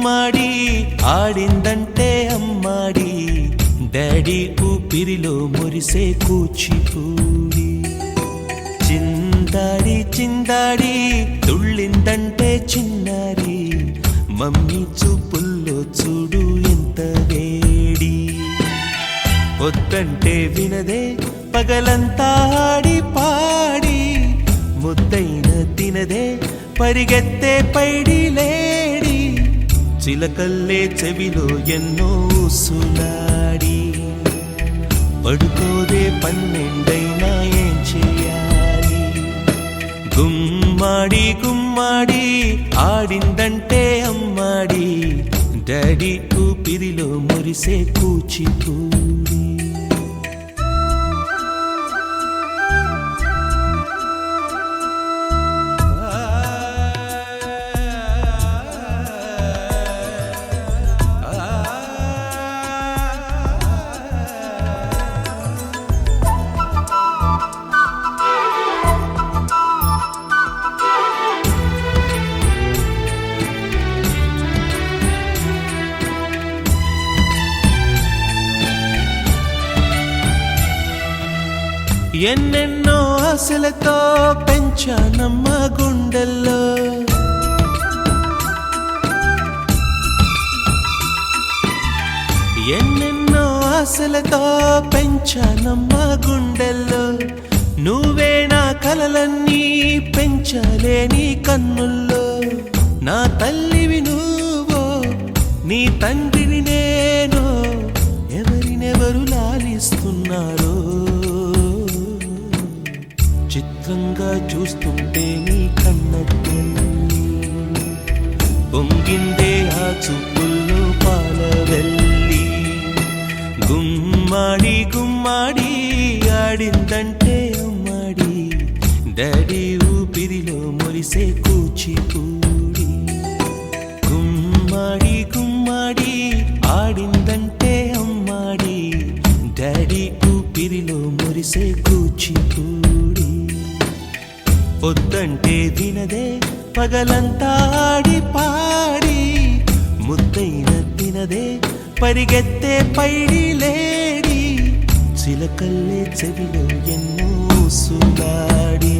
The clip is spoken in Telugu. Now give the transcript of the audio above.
గుమ్మాడి ఆడిందంటే అమ్మాడి డాడీ ఊపిరిలో మురిసే కూచిపూడి చిందాడి చిందాడి తుళ్ళిందంటే చిన్నారి మమ్మీ చూపుల్లో చూడు ఎంత వేడి వద్దంటే వినదే పగలంతా ఆడి పాడి ముద్దైన తినదే పరిగెత్తే పైడి లేడి చిలకల్లే చెవిలో ఎన్నో సులాడి పడుకోదే పన్నెండైనా ఏం చేయాలి గుమ్మాడి గుమ్మాడి ఆడిందంటే అమ్మాడి డాడీ ఊపిరిలో మురిసే కూచిపూడి ఎన్నెన్నో ఆశలతో పెంచానమ్మ గుండెల్లో ఎన్నెన్నో ఆశలతో పెంచానమ్మ గుండెల్లో నువ్వే నా కలలన్నీ పెంచాలే నీ కన్నుల్లో నా తల్లివి నువ్వో నీ తండ్రిని నేను ఎవరినెవరు లాలిస్తున్నారో చిత్రంగా చూస్తుంటే నీ కన్నట్టు పొంగిందే ఆ చూపుల్లో పాలవెల్లి గుమ్మాడి గుమ్మాడి ఆడిందంటే అమ్మాడి డాడీ ఊపిరిలో మురిసే కూచిపూడి గుమ్మాడి గుమ్మాడి ఆడిందంటే అమ్మాడి డాడీ ఊపిరిలో మురిసే కూచిపూడి వద్దంటే వినదే పగలంతా ఆడి పాడి ముద్దైన తినదే పరిగెత్తే పైడి లేడి చిలకల్లే చెవిలో ఎన్నో సులాడి